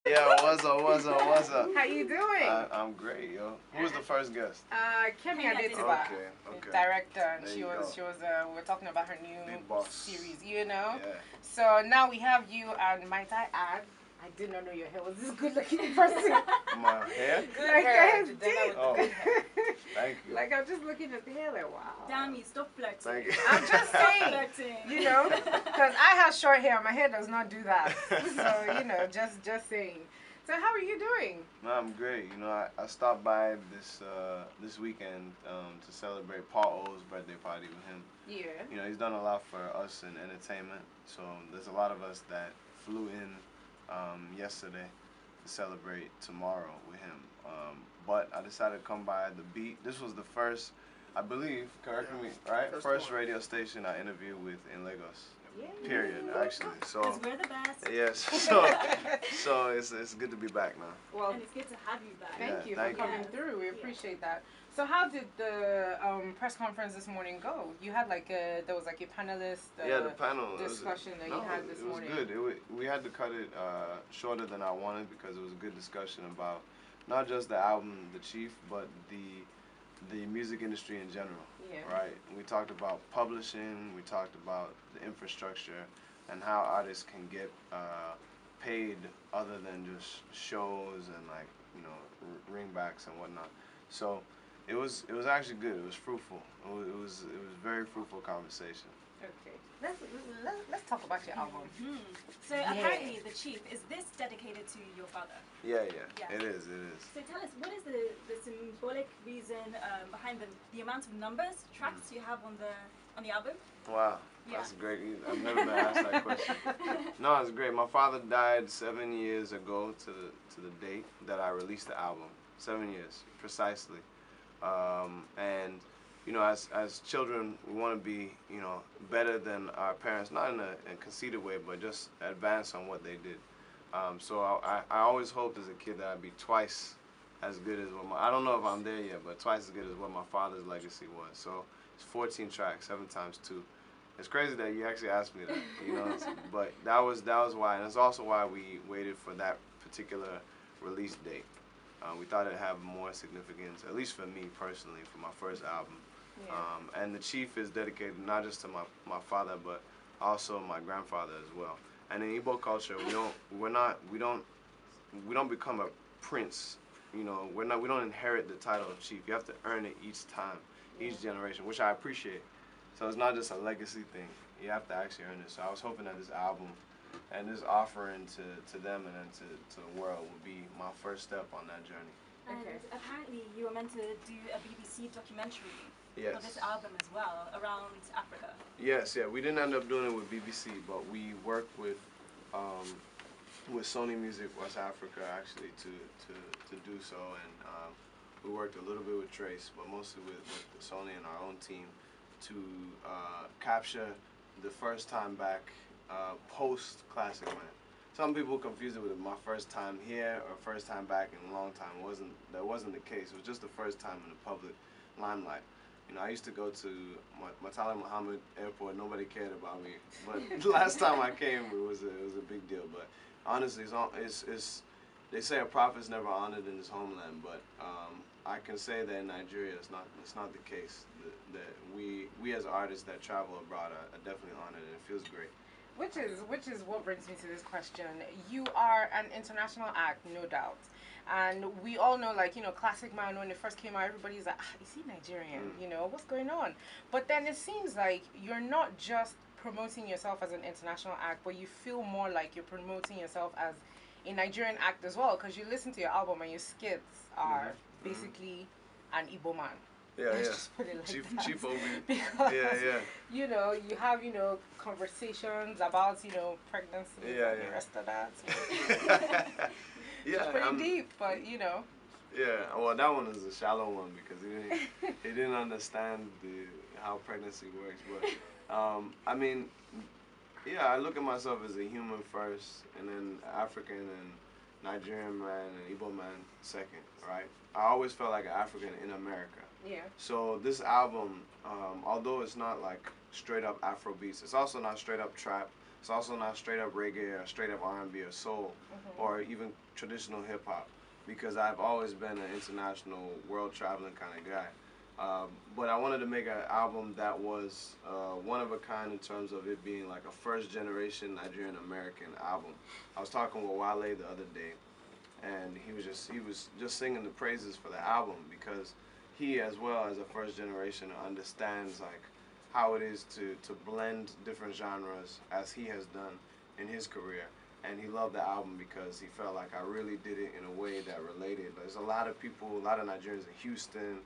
Yeah, what's up? How you doing? I'm great, yo. Who was the first guest? Kemi Adetiba, Okay. director, and There she you was we were talking about her new Big boss. series, you know. Yeah. So now we have you, and might I add, I did not know your hair was this good looking in person. My hair? Good like hair. Deep. Oh, thank you. Like I'm just looking at the hair, like wow. Dammy, stop flirting. Thank you. I'm just saying, you know, because I have short hair, my hair does not do that. So you know, just saying. So how are you doing? No, I'm great. You know, I stopped by this weekend to celebrate Paul O's birthday party with him. Yeah. You know, he's done a lot for us in entertainment. So there's a lot of us that flew in yesterday to celebrate tomorrow with him. But I decided to come by the beat. This was the first, I believe, correct me, right? First radio station I interviewed with in Lagos. Yeah. Period, actually. So we're the best. yes, so it's good to be back now. Well, and it's good to have you back. Thank you for coming through. We appreciate that. So how did the press conference this morning go? You had like there was like a panelist the panel discussion that you had this morning. It was good. We had to cut it shorter than I wanted because it was a good discussion about not just the album, The Chief, but the music industry in general. Yeah. Right. We talked about publishing. We talked about the infrastructure and how artists can get paid other than just shows and like ringbacks and whatnot. So it was actually good. It was fruitful. It was very fruitful conversation. Okay. Let's talk about your album. So apparently, The Chief, is this dedicated to your father? Yeah. It is. So tell us, what is the symbolic reason behind the amount of numbers, tracks you have on the album? Wow, that's great. I've never been asked that question. No, it's great. My father died 7 years ago to the date that I released the album. 7 years, precisely. And you know, as children, we want to be, you know, better than our parents, not in a conceited way, but just advance on what they did. So I always hoped as a kid that I'd be twice as good as I don't know if I'm there yet, but twice as good as what my father's legacy was. So it's 14 tracks, 7 times 2. It's crazy that you actually asked me that, you know, but that was why, and it's also why we waited for that particular release date. We thought it'd have more significance, at least for me personally, for my first album. Yeah. And The Chief is dedicated not just to my father, but also my grandfather as well. And in Igbo culture, we don't become a prince. You know, we don't inherit the title of chief. You have to earn it each time, each generation, which I appreciate. So it's not just a legacy thing. You have to actually earn it. So I was hoping that this album and this offering to them and then to the world would be my first step on that journey. And apparently you were meant to do a BBC documentary for this album as well, around Africa. Yes, we didn't end up doing it with BBC, but we worked with Sony Music West Africa actually to do so, and we worked a little bit with Trace, but mostly with Sony and our own team to capture the first time back post Classic Man. Some people confuse it with my first time here or first time back in a long time. That wasn't the case. It was just the first time in the public limelight. You know, I used to go to Murtala Muhammad Airport. Nobody cared about me, but the last time I came, it was a big deal. But honestly, it's they say a prophet's never honored in his homeland, but I can say that in Nigeria, it's not the case. That we as artists that travel abroad are definitely honored, and it feels great. Which is what brings me to this question. You are an international act, no doubt. And we all know, like, you know, Classic Man, when it first came out, everybody's like, is he Nigerian? You know, what's going on? But then it seems like you're not just promoting yourself as an international act, but you feel more like you're promoting yourself as a Nigerian act as well, because you listen to your album and your skits are basically an Igbo man. Let's just put it like Chief Obi. Because, you know, you have, you know, conversations about, you know, pregnancy and the rest of that. So it's pretty deep, but, you know. Yeah, well, that one is a shallow one because he didn't understand how pregnancy works. But, I mean, I look at myself as a human first, and then African and Nigerian man and Igbo man second, right? I always felt like an African in America. Yeah. So this album, although it's not like straight up Afro beats, it's also not straight up trap, It's also not straight up reggae or straight up R&B or soul, or even traditional hip hop, because I've always been an international, world traveling kind of guy. But I wanted to make an album that was one of a kind in terms of it being like a first generation Nigerian American album. I was talking with Wale the other day, and he was just singing the praises for the album, because he, as well as a first generation, understands like how it is to blend different genres as he has done in his career. And he loved the album because he felt like I really did it in a way that related. There's a lot of people, a lot of Nigerians in Houston,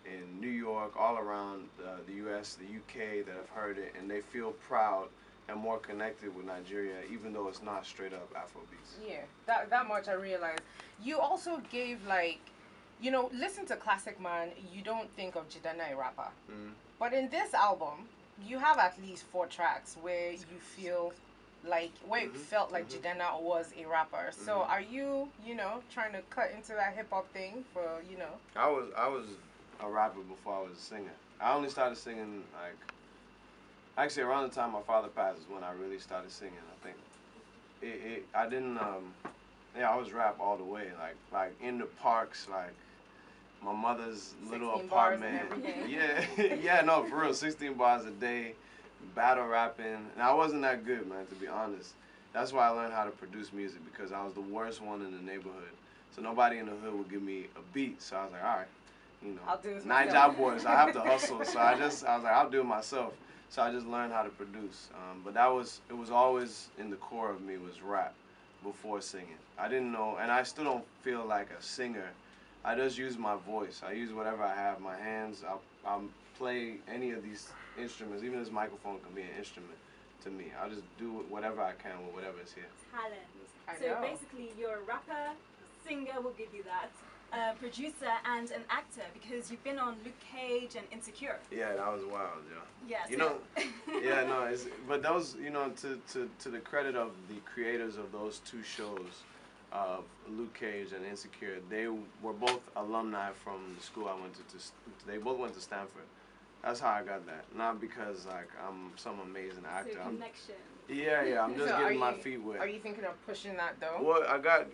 in New York, all around the US, the UK that have heard it, and they feel proud and more connected with Nigeria, even though it's not straight up Afrobeats. Yeah, that much I realized. You also gave like, listen to Classic Man, you don't think of Jidenna a rapper. But in this album, you have at least 4 tracks where you feel like, where it felt like Jidenna was a rapper. So are you, trying to cut into that hip hop thing for, I was a rapper before I was a singer. I only started singing like, actually around the time my father passed is when I really started singing. I think I didn't I was rap all the way, like in the parks, like my mother's little 16 bars and apartment. everything. Yeah, no, for real, 16 bars a day, battle rapping. And I wasn't that good, man, to be honest. That's why I learned how to produce music, because I was the worst one in the neighborhood. So nobody in the hood would give me a beat. So I was like, all right, I'll do this night myself. job boys, I have to hustle. So I was like, I'll do it myself. So I just learned how to produce. But it was always in the core of me was rap before singing. I didn't know, and I still don't feel like a singer. I just use my voice. I use whatever I have, my hands. I'll play any of these instruments. Even this microphone can be an instrument to me. I'll just do whatever I can with whatever is here. Talent. I So know. basically, you're a rapper, singer, will give you that, producer, and an actor, because you've been on Luke Cage and Insecure. Yeah, that was wild, yeah. Yeah. You know, yeah, no, but those, to the credit of the creators of those 2 shows, of Luke Cage and Insecure, they were both alumni from the school I went to. They both went to Stanford. That's how I got that. Not because like I'm some amazing actor. So connection. Yeah, I'm just So getting my feet wet. Are you thinking of pushing that though? Well, I got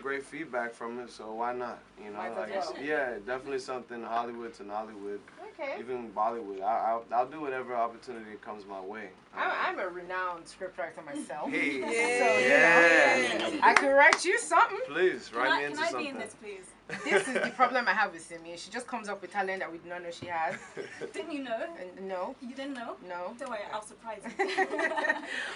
great feedback from it, so why not? Might as like well. yeah, definitely something Hollywood to Nollywood, Okay. even Bollywood. I'll do whatever opportunity comes my way. I'm a renowned scriptwriter myself. Hey, So, I could write you something. Please write me into Can I something. be in this, please? This is the problem I have with Simi. She just comes up with talent that we do not know she has. Didn't you know? And no. You didn't know? No. Don't worry, I'll surprise you.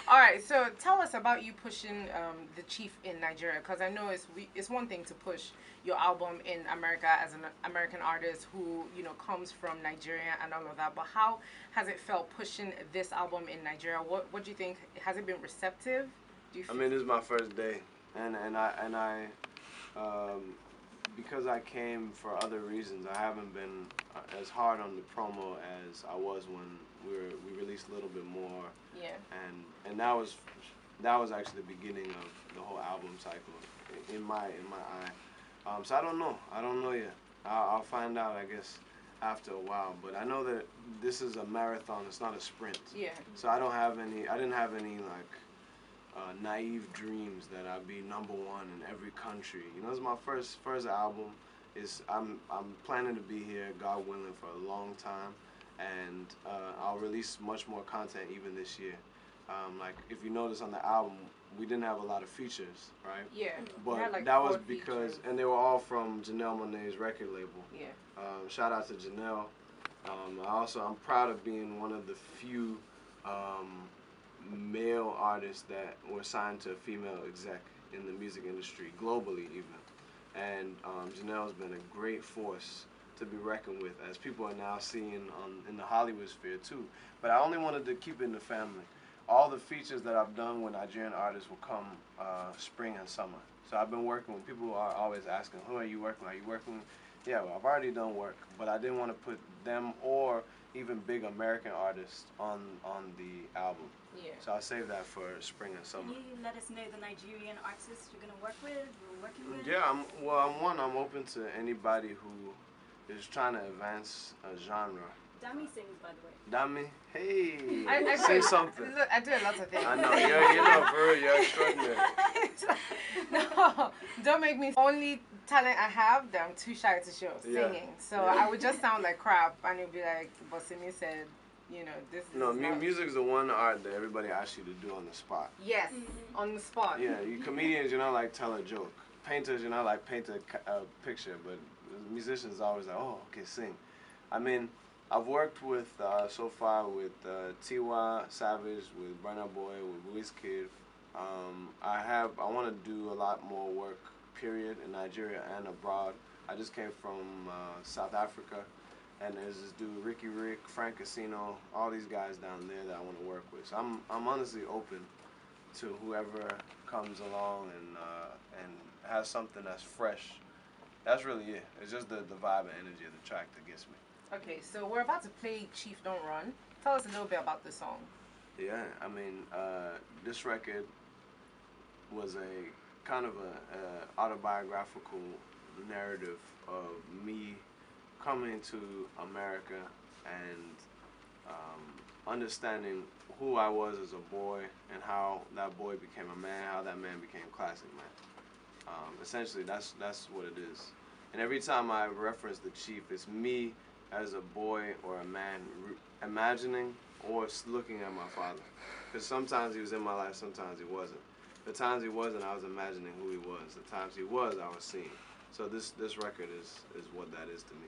All right, so tell us about you pushing the Chief in Nigeria, because I know it's one thing to push your album in America as an American artist who comes from Nigeria and all of that, but how has it felt pushing this album in Nigeria? What do you think? Has it been receptive? Do you I mean, this is my first day, and I because I came for other reasons, I haven't been as hard on the promo as I was when we released a little bit more. Yeah. And that was actually the beginning of the whole album cycle in my eye. So I don't know yet. I'll find out, I guess, after a while. But I know that this is a marathon. It's not a sprint. Yeah. So I didn't have any like naive dreams that I'd be #1 in every country. This is my first album. I'm planning to be here, God willing, for a long time, and I'll release much more content even this year. Like if you notice on the album, we didn't have a lot of features, right? Yeah. But You had, like, that was 4 because, features. and they were all from Janelle Monáe's record label. Yeah. Shout out to Janelle. I'm proud of being one of the few male artists that were signed to a female exec in the music industry, globally even. And Janelle's been a great force to be reckoned with, as people are now seeing in the Hollywood sphere too. But I only wanted to keep it in the family. All the features that I've done with Nigerian artists will come spring and summer. So I've been working with people who are always asking, who are you working with? Are you working with? Yeah, well, I've already done work, but I didn't want to put them or even big American artists on the album. Yeah. So I saved that for spring and summer. Can you let us know the Nigerian artists you're going to work with, or working with? Yeah, I'm open to anybody who is trying to advance a genre Dami sings, by the way. Dami, hey, I say do, something. look, I do a lot of things. I know, you know, for real, you're extraordinary. No, don't make me. Only talent I have that I'm too shy to show, Yeah. singing. So Yeah. I would just sound like crap, and it'd be like, but Simi said, you know, this is No, not... music's the one art that everybody asks you to do on the spot. Yes, on the spot. Yeah, you comedians, you're not like tell a joke. Painters, you're not like paint a picture, but musicians always like, oh, okay, sing. I mean, I've worked with, so far with Tiwa Savage, with Burna Boy, with Wizkid. I want to do a lot more work, period, in Nigeria and abroad. I just came from South Africa, and there's this dude, Ricky Rick, Frank Casino, all these guys down there that I want to work with. So I'm honestly open to whoever comes along and has something that's fresh. That's really it. It's just the vibe and energy of the track that gets me. Okay, so we're about to play Chief Don't Run. Tell us a little bit about the song. Yeah, I mean, this record was a kind of a autobiographical narrative of me coming to America and understanding who I was as a boy and how that boy became a man, how that man became classic man. Essentially, that's what it is. And every time I reference the Chief, it's me as a boy or a man imagining or looking at my father. Because sometimes he was in my life, sometimes he wasn't. The times he wasn't, I was imagining who he was. The times he was, I was seeing. So this record is what that is to me.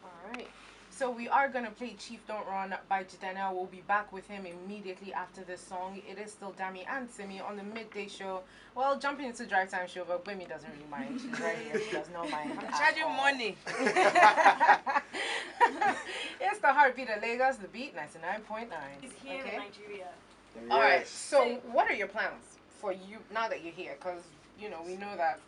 All right. So we are going to play Chief Don't Run by Jidenna. We'll be back with him immediately after this song. It is still Dami and Simi on the midday show. Well, jumping into drive time show, but Gwemi doesn't really mind. She's right here. She does not mind. I'm charging money. It's the heartbeat of Lagos, the beat 99.9. He's here in Nigeria. All right. Yes. So what are your plans for you now that you're here? Because, you know, we know that,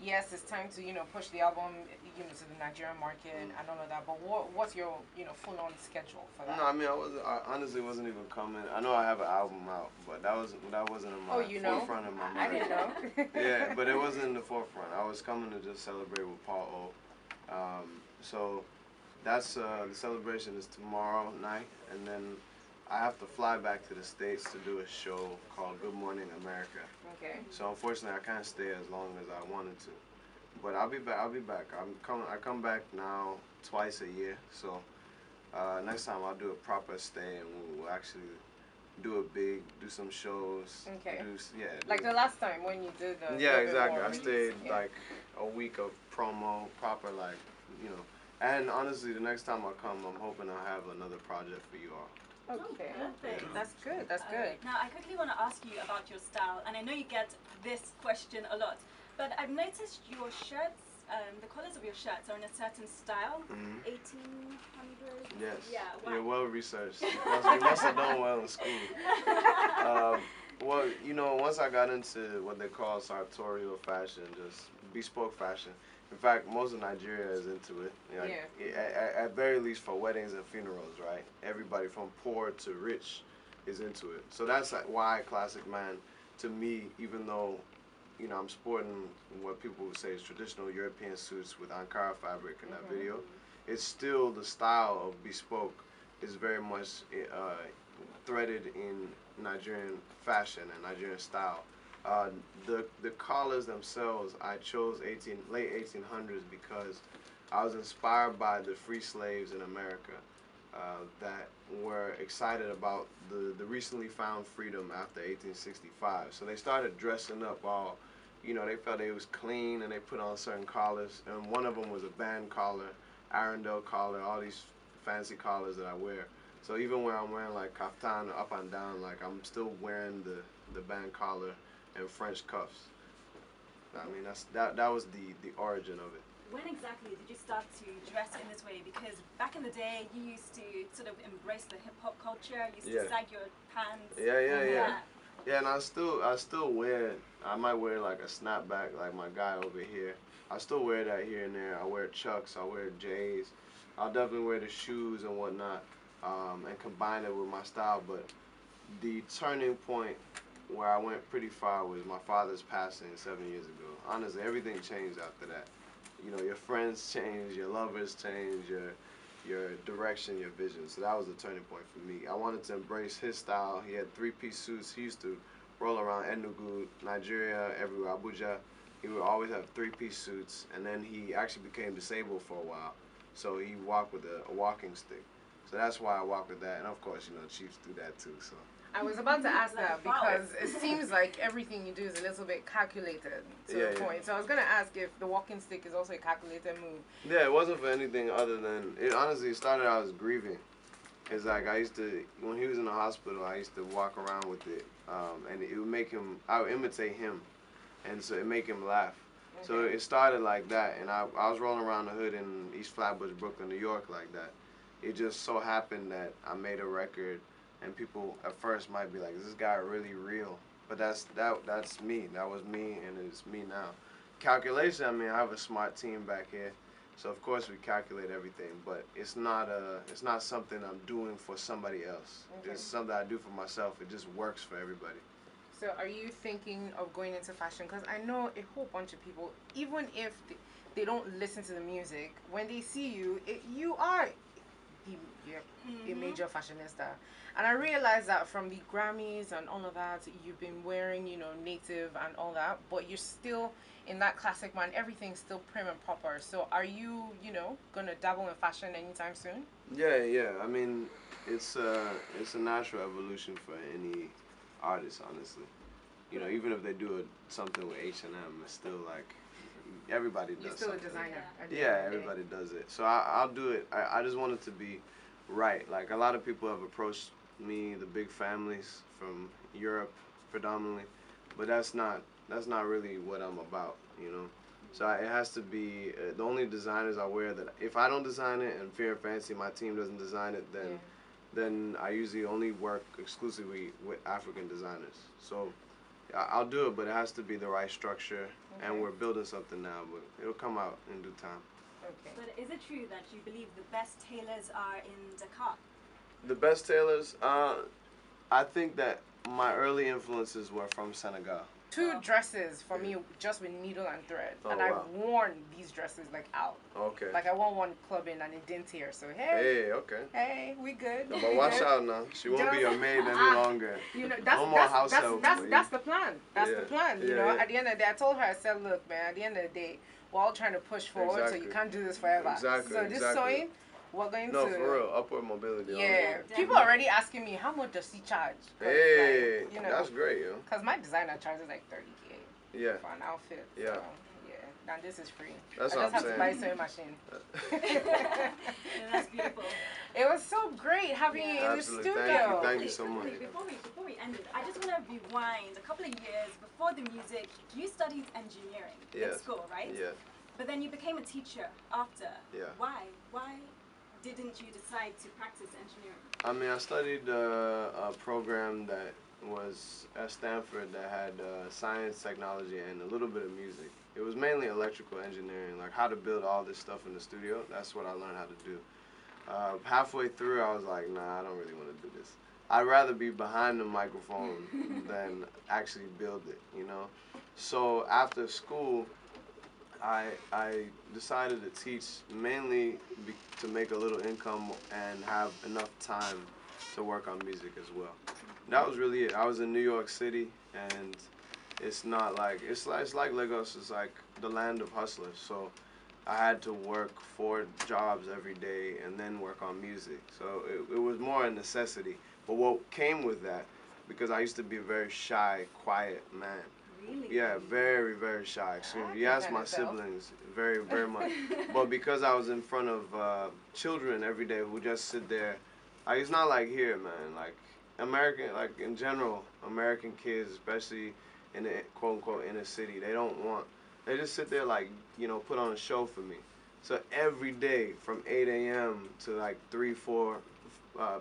yes, it's time to, you know, push the album, you know, to the Nigerian market and all of that. But what's your, you know, full-on schedule for that? No, I mean, I honestly wasn't even coming. I know I have an album out, but that wasn't in my forefront of my mind. I didn't know. Yeah, but it wasn't in the forefront. I was coming to just celebrate with Paul O. So that's the celebration is tomorrow night, and then I have to fly back to the States to do a show called Good Morning America. Okay. So unfortunately, I can't stay as long as I wanted to. But I'll be back. I come back now twice a year. So next time I'll do a proper stay, and we'll actually do some shows. Okay. Yeah. Like the last time when you did the... Yeah, exactly. I stayed like a week of promo, proper, like, you know. And honestly, the next time I come, I'm hoping I'll have another project for you all. Okay. Perfect. That's good. That's good. Now, I quickly want to ask you about your style, and I know you get this question a lot, but I've noticed your shirts, the colors of your shirts are in a certain style, 1800s. Yes. Yeah. Wow. You're well researched. You must have done well in school. Well, you know, once I got into what they call sartorial fashion, just bespoke fashion. In fact, most of Nigeria is into it. You know, at very least for weddings and funerals, right? Everybody from poor to rich is into it. So that's why Classic Man, to me, even though, you know, I'm sporting what people would say is traditional European suits with Ankara fabric in that video, it's still the style of bespoke is very much threaded in Nigerian fashion and Nigerian style. The collars themselves, I chose late 1800s because I was inspired by the free slaves in America that were excited about the recently found freedom after 1865. So they started dressing up all, you know, they felt they was clean and they put on certain collars. And one of them was a band collar, Arundel collar, all these fancy collars that I wear. So even when I'm wearing like kaftan up and down, like I'm still wearing the band collar and French cuffs. I mean, that was the origin of it. When exactly did you start to dress in this way? Because back in the day, you used to sort of embrace the hip hop culture. You used to sag your pants. Yeah, and I still wear. I might wear like a snapback, like my guy over here. I still wear that here and there. I wear Chucks. I wear J's. I'll definitely wear the shoes and whatnot, and combine it with my style. But the turning point where I went pretty far was my father's passing 7 years ago. Honestly, everything changed after that. You know, your friends change, your lovers change, your direction, your vision. So that was the turning point for me. I wanted to embrace his style. He had three-piece suits. He used to roll around Enugu, Nigeria, everywhere, Abuja. He would always have three-piece suits, and then he actually became disabled for a while. So he walked with a walking stick. So that's why I walk with that. And of course, Chiefs do that too. So I was about to ask that because it seems like everything you do is a little bit calculated to a point. So I was going to ask if the walking stick is also a calculated move. Yeah, it wasn't for anything other than, it honestly started out as grieving. It's like I used to, when he was in the hospital, I used to walk around with it. And it would make him, I would imitate him. And so it make him laugh. Okay. So it started like that. And I was rolling around the hood in East Flatbush, Brooklyn, New York like that. It just so happened that I made a record. And people at first might be like, is this guy really real? But that's me. That was me, and it's me now. Calculation, I mean, I have a smart team back here. So, of course, we calculate everything. But it's not something I'm doing for somebody else. Okay. It's something I do for myself. It just works for everybody. So are you thinking of going into fashion? Because I know a whole bunch of people, even if they don't listen to the music, when they see you, you are a major fashionista. And I realized that from the Grammys and all of that, you've been wearing, native and all that, but you're still in that classic man. Everything's still prim and proper. So are you, gonna dabble in fashion anytime soon? Yeah. I mean, it's a natural evolution for any artist, honestly. Even if they do something with H&M, it's still like everybody does. You're still something. A designer. Yeah, everybody does it. So I'll do it. I just want it to be right. Like a lot of people have approached me, the big families from Europe predominantly, but that's not really what I'm about, So it has to be the only designers I wear that if I don't design it and Fear and Fancy, my team doesn't design it, then I usually only work exclusively with African designers. So I'll do it, but it has to be the right structure, and we're building something now, but it'll come out in due time. Okay. But is it true that you believe the best tailors are in Dakar? The best tailors? I think that my early influences were from Senegal. 2 dresses for me just with needle and thread. Oh, and I've worn these dresses out. Okay. Like I wore one clubbing and it didn't tear. So hey, we good. No, but watch out now. She won't be your maid any longer. That's no more house help. That's the plan. That's the plan. Yeah. At the end of the day, I told her, I said, look, man, at the end of the day, we're all trying to push forward, so you can't do this forever. Exactly. So this sewing, we're going to. No, for real, upward mobility. Yeah, people are already asking me how much does he charge. Hey, that's great, Because my designer charges like 30K. Yeah. For an outfit. Yeah. So, and this is free. That's I what just I'm have saying. to buy a sewing machine. That's beautiful. It was so great having you in the studio. Thank you so much. Before we end it, I just want to rewind a couple of years before the music. You studied engineering in school, right? Yeah. But then you became a teacher after. Yeah. Why? Why didn't you decide to practice engineering? I mean, I studied a program that was at Stanford that had science, technology, and a little bit of music. It was mainly electrical engineering, like how to build all this stuff in the studio. That's what I learned how to do. Halfway through, I was like, nah, I don't really want to do this. I'd rather be behind the microphone than actually build it, So after school, I decided to teach mainly to make a little income and have enough time to work on music as well. That was really it. I was in New York City, and it's not like it's like Lagos is like the land of hustlers. So I had to work 4 jobs every day and then work on music. So it was more a necessity. But what came with that, because I used to be a very shy, quiet man. Really? Yeah, very, very shy. Extremely. You ask my siblings, very, very much. But because I was in front of children every day who just sit there, it's not like here, man. Like American, like in general, American kids, especially in the quote-unquote inner city, they just sit there like, put on a show for me. So every day from 8 a.m. to like 3, 4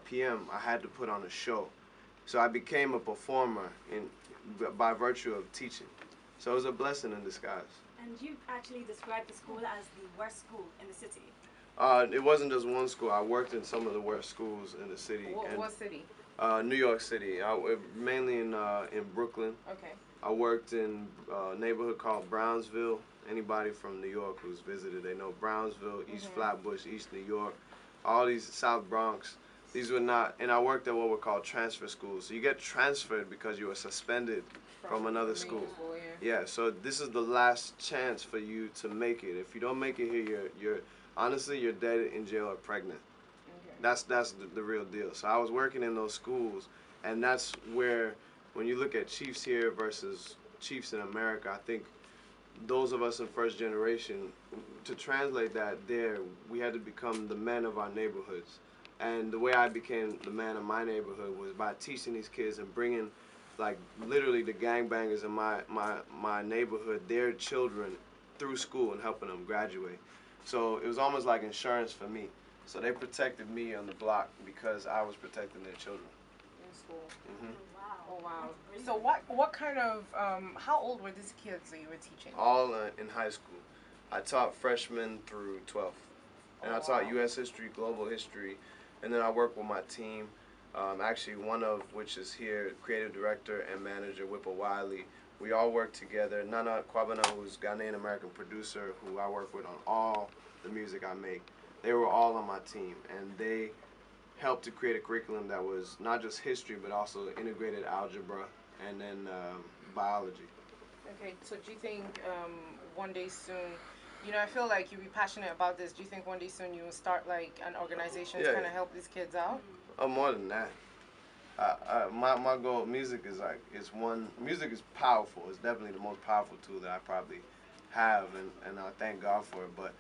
p.m., I had to put on a show. So I became a performer by virtue of teaching. So it was a blessing in disguise. And you actually described the school as the worst school in the city. It wasn't just one school. I worked in some of the worst schools in the city. What city? New York City. Mainly in Brooklyn. Okay. I worked in a neighborhood called Brownsville. Anybody from New York who's visited, they know Brownsville, East Flatbush, East New York. all these South Bronx. These were not, and I worked at what were called transfer schools. So you get transferred because you were suspended from another school. Yeah, so this is the last chance for you to make it. If you don't make it here, you're honestly, you're dead in jail or pregnant. That's the real deal. So I was working in those schools, and that's where, when you look at Chiefs here versus Chiefs in America, I think those of us in first generation, to translate that there, we had to become the men of our neighborhoods. And the way I became the man of my neighborhood was by teaching these kids and bringing, like, literally the gangbangers in my neighborhood, their children, through school and helping them graduate. So it was almost like insurance for me. So they protected me on the block because I was protecting their children. In school. Mm-hmm. Oh wow. So what kind of how old were these kids that you were teaching? All in high school. I taught freshmen through 12th, and I taught U.S. history, global history, and then I worked with my team. Actually, one of which is here, creative director and manager Whipple Wiley. We all work together. Nana Kwabena, who's Ghanaian American producer, who I work with on all the music I make. They were all on my team, and they helped to create a curriculum that was not just history, but also integrated algebra and then biology. Okay, so do you think one day soon, you know, I feel like you'd be passionate about this. Do you think one day soon you will start like an organization to kind of help these kids out? Oh, more than that. My goal, music is like, music is powerful. It's definitely the most powerful tool that I probably have, and I thank God for it. But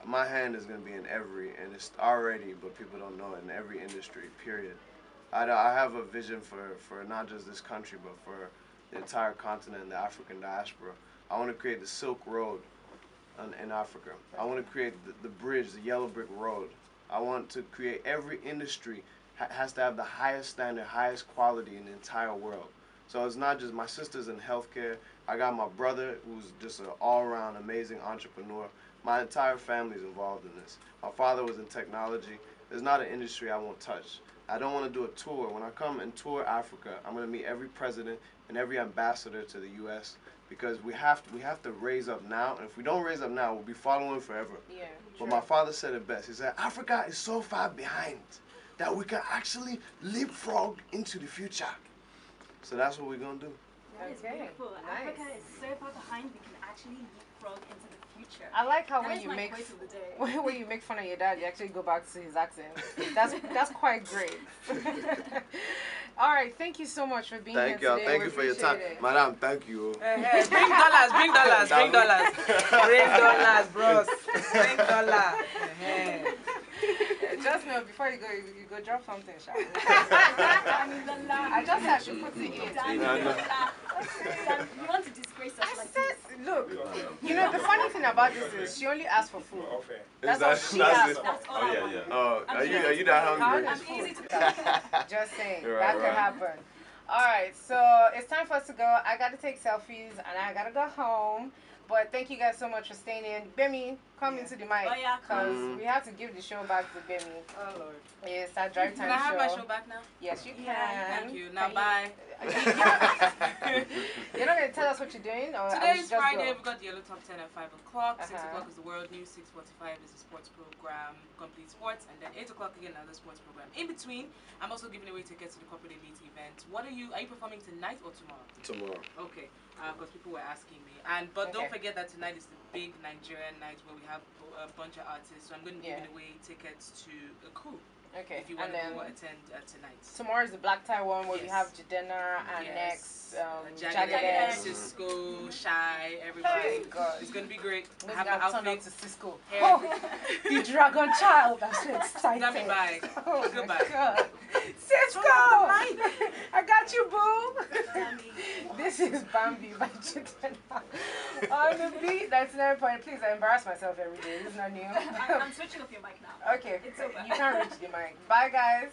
my hand is going to be in every, and it's already, but people don't know it, in every industry, period. I have a vision for not just this country, but for the entire continent, the African diaspora. I want to create the Silk Road in Africa. I want to create the bridge, the yellow brick road. I want to create every industry has to have the highest standard, highest quality in the entire world. So it's not just my sister's in healthcare. I got my brother who's just an all-around amazing entrepreneur. My entire family's involved in this. My father was in technology. There's not an industry I won't touch. I don't want to do a tour. When I come and tour Africa, I'm going to meet every president and every ambassador to the U.S. because we have to raise up now. And if we don't raise up now, we'll be following forever. Yeah. But my father said it best. He said, Africa is so far behind that we can actually leapfrog into the future. So that's what we're going to do. That is beautiful. Nice. Africa is so far behind, we can actually leapfrog into the future. I like how that when you make fun of your dad, you actually go back to his accent. That's quite great. All right, thank you so much for being here today. Thank you for your time. Madam, thank you. Bring dollars, bring dollars, bring dollars. Bring dollars, bros. Bring dollars. Just know before you go drop something, Sha. I just said I should put it in. You want to disgrace us like this? Look, you know the funny thing about this is she only asked for food. That's all she asked for. Oh yeah, yeah. Oh, are you that hungry? I'm easy to Just saying, right, that could happen. All right, so it's time for us to go. I got to take selfies and I got to go home. But thank you guys so much for staying in. Bemi, come into the mic. Oh yeah, because we have to give the show back to Bemi. Oh Lord. It's our drive time show. Can I have my show back now? Yes, you can. Thank you. Now bye. You're not going to tell us what you're doing? Or today is Friday. We've got the Yellow Top 10 at 5 o'clock. 6 o'clock is the World News. 6:45 is the sports program, Complete Sports. And then 8 o'clock again, another sports program. In between, I'm also giving away tickets to the Corporate Elite event. Are you performing tonight or tomorrow? Tomorrow. Okay. Because people were asking me. But don't forget that tonight is the big Nigerian night where we have a bunch of artists. So I'm going to be giving away tickets to a crew. Okay. If you want to go attend tonight. Tomorrow is the black tie one where we have Jidenna and next Jidenna, Cisco, Shy, everybody. Hey, God. It's going to be great. I have my outfit to Cisco. Oh, the dragon child. I'm so excited. Let me bye. Oh goodbye. My God. Cisco! I got you, boo. This is Bambi by Jidenna. On the beat, 99 point. Please, I embarrass myself every day. This is not new. I'm switching off your mic now. Okay. It's over. You can't reach the mic. Bye, guys.